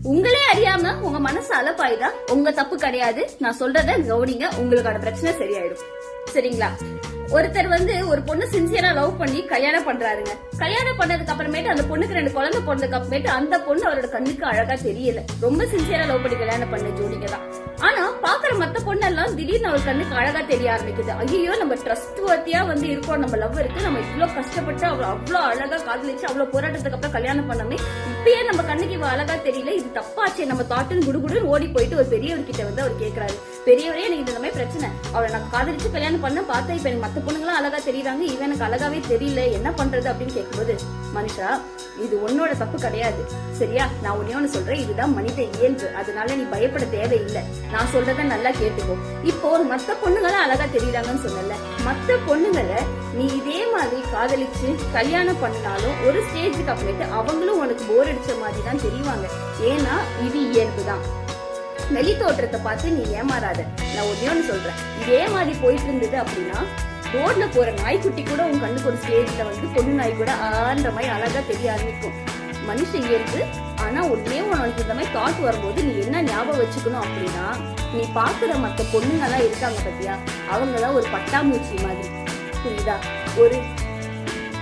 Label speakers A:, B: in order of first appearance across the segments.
A: உங்களே அறியாம உங்க மனசு அலப்பாயுதா, உங்க தப்பு கிடையாது. நான் சொல்றத கவனிங்க, உங்களுக்கான பிரச்சனை சரியாயிடும். சரிங்களா? ஒருத்தர் ஒரு பொண்ணு சின்சியரா லவ் பண்ணி கல்யாணம் பண்றாருங்க. கல்யாணம் பண்ணதுக்கு அப்புறமேட்டு அந்த பொண்ணுக்கு 2 குழந்தை பிறந்ததுக்கு அப்புறமேட்டு அந்த பொண்ணு அவரோட கண்ணுக்கு அழகா தெரியல. ரொம்ப சின்சியரா லவ் பண்ணி கல்யாணம் பண்ண ஜோடிங்க தான். ஆனா பாக்குற மத்த பொண்ணெல்லாம் திடீர்னு அவர் கண்ணுக்கு அழகா தெரிய ஆரம்பிக்குது. ஐயோ, நம்ம ட்ரஸ்ட் வர்த்தியா இருக்கோம், நம்ம லவ் இருக்கு, நம்ம இவ்வளவு கஷ்டப்பட்டு அவ்வளவு அழகா காதலிச்சு அவ்வளவு போராட்டத்துக்கு அப்புறம் கல்யாணம் பண்ணமே, இப்பயே நம்ம கண்ணுக்கு இவ அழகா தெரியல, இது தப்பாச்சே நம்ம தாட்டுன்னு குடுகுடுன்னு ஓடி போயிட்டு ஒரு பெரியவர்கிட்ட அவர் கேக்குறாரு. பெரியவரே, எனக்கு இந்த மாதிரி பிரச்சனை, அவளை நான் காதலிச்சு கல்யாணம் பண்ண பார்த்தா இப்ப எனக்கு மத்த பொண்ணுங்களும் அழகா தெரியுறாங்க, இவன் எனக்கு அழகாவே தெரியல, என்ன பண்றது அப்படின்னு கேட்கும்போது, மனுஷா, இது உன்னோட தப்பு கிடையாது. சரியா? நான் ஒன்னு சொல்றேன், இதுதான் மனித இயல்பு, அதனால நீ பயப்பட தேவையில்லை. நான் சொல்றத நல்லா கேட்டுக்கோ. இப்போ மத்த பொண்ணுங்களும் அழகா தெரியுறாங்கன்னு சொன்னல, மத்த பொண்ணுங்களை நீ இதே மாதிரி காதலிச்சு கல்யாணம் பண்ணாலும் ஒரு ஸ்டேஜுக்கு அப்புறமேட்டு அவங்களும் உனக்கு போர் அடிச்ச மாதிரி தான் தெரிவாங்க. ஏன்னா இது இயல்பு தான். வெளி தோற்றத்தை பார்த்து நீ ஏமாறாத. நான் ஒன்னு சொல்றேன், இதே மாதிரி போயிட்டு இருந்தது அப்படின்னா ரோட்ல போற நாய்க்குட்டி கூட உன் கண்ணுக்கு ஒரு ஸ்டேஜ்ல பொண்ணு நாய் கூட ஆன்ற மாதிரி அழகா தெரிய ஆரம்பிக்கும். மனுஷ இயல்பு. ஆனா உடனே உனக்கு இந்த மாதிரி தாட் வரும்போது நீ என்ன ஞாபகம் வச்சுக்கணும் அப்படின்னா, நீ பாக்குற மத்த பொண்ணுங்கெல்லாம் இருக்காங்க பத்தியா, அவங்கதான் ஒரு பட்டாம்பூச்சி மாதிரி. புரியுதா? ஒரு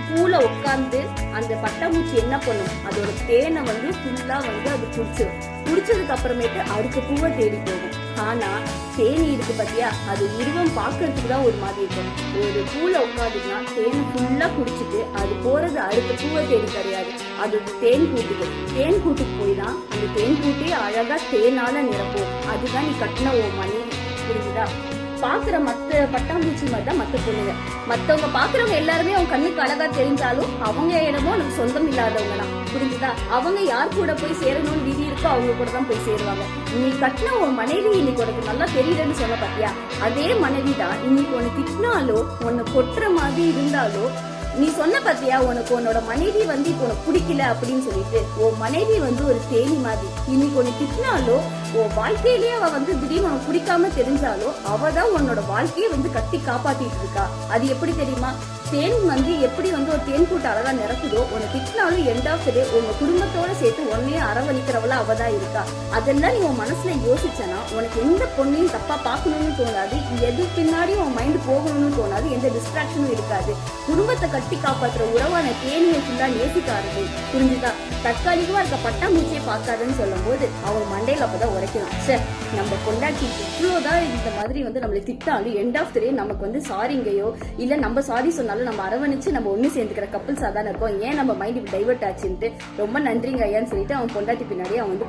A: பூல உட்கார்ந்து அந்த பட்டாம்பூச்சி என்ன பண்ணும், அதோட தேனை ஃபுல்லா அது குடிச்சதுக்கு அப்புறமேட்டு அடுத்த பூவை தேடி போகும். ஆனா தேனி இருக்கு பத்தியா, அது உருவம் பாக்குறதுக்கு தான் ஒரு மாதிரி இருக்கும். ஒரு பூல உட்காந்துன்னா தேனை ஃபுல்லா குடிச்சிட்டு அது போறது அடுத்த பூவை தேடி கிடையாது, அது தேன் கூட்டுக்கு போய் தான் அந்த தேன் கூட்டே அழகா தேனால நிரப்போம். அதுதான் நீ கட்டின ஓ மனைவி. புரியுதா? பாக்குற மத்த பட்டாம்பூச்சி மாதிரி தான் மத்த பொண்ணுங்க. மத்தவங்க பாக்குறவங்க எல்லாருமே அவங்க கண்ணுக்கு அழகா தெரிஞ்சாலும் அவங்க இடமோ நமக்கு சொந்தம் இல்லாதவங்க தான். புரிஞ்சுதா? அவங்க யார் கூட போய் சேரணும்னு விதி இருக்கோ அவங்க கூட தான் போய் சேருவாங்க. நீ கட்டின உன் மனைவி இன்னைக்கு உனக்கு நல்லா தெரியலன்னு சொன்ன பாத்தியா, அதே மனைவி தான் இன்னைக்கு உனக்கு திட்டினாலோ உன்னை கொட்டுற மாதிரி இருந்தாலோ, நீ சொன்ன பாத்தியா உனக்கு உன்னோட மனைவி இப்ப உனக்கு பிடிக்கல அப்படின்னு சொல்லிட்டு, உன் மனைவி ஒரு தேனி மாதிரி. இன்னைக்கு உனக்கு திட்டினாலோ உன் வாழ்க்கையிலேயே அவ திடீர்னு உனக்கு பிடிக்காம தெரிஞ்சாலோ அவதான் உன்னோட வாழ்க்கையை கட்டி காப்பாத்திட்டு இருக்கா. அது எப்படி தெரியுமா? தேன் எப்படி ஒரு தேன் கூட்ட அழகா நிரப்புதோ, உனக்கு திட்டினாலும் எண்ட் ஆஃப் டே உங்க குடும்பத்தோட சேர்த்து உன்னையே அரவணிக்கிறவள அவதான் இருக்கா. அதெல்லாம் நீ உன் மனசுல யோசிச்சனா உனக்கு எந்த பொண்ணையும் தப்பா பாக்கணும்னு தோணாது, எது பின்னாடியும் உன் மைண்ட் போகணும்னு தோணாது, எந்த டிஸ்ட்ராக்ஷனும் இருக்காது. குடும்பத்தை கட்டி காப்பாற்றுற உறவான தேனியை ஃபுல்லா நேசிக்க ஆரம்பி. புரிஞ்சுதா? தற்காலிகமா இருக்க பட்டாம்பூச்சியை பார்க்காதுன்னு சொல்லும் போது அவன் மண்டையில அப்பதான் உரைக்கலாம். சார், நம்ம கொண்டாட்டி இவ்வளவுதான் இந்த மாதிரி நம்மளை திட்டாலும் எண்ட் ஆஃப் த டே நமக்கு சாரிங்கையோ இல்ல நம்ம சாரி சொன்னாலும் நம்ம அரவணைச்சு நம்ம ஒண்ணு சேர்ந்துக்கிற கப்பல்ஸா தானே இருக்கோம். ஏன் நம்ம மைண்ட் இப்படி டைவர்ட் ஆச்சுன்ட்டு ரொம்ப நன்றிங்க ஐயான்னு சொல்லிட்டு அவன் பொண்டாட்டி பின்னாடி அவன்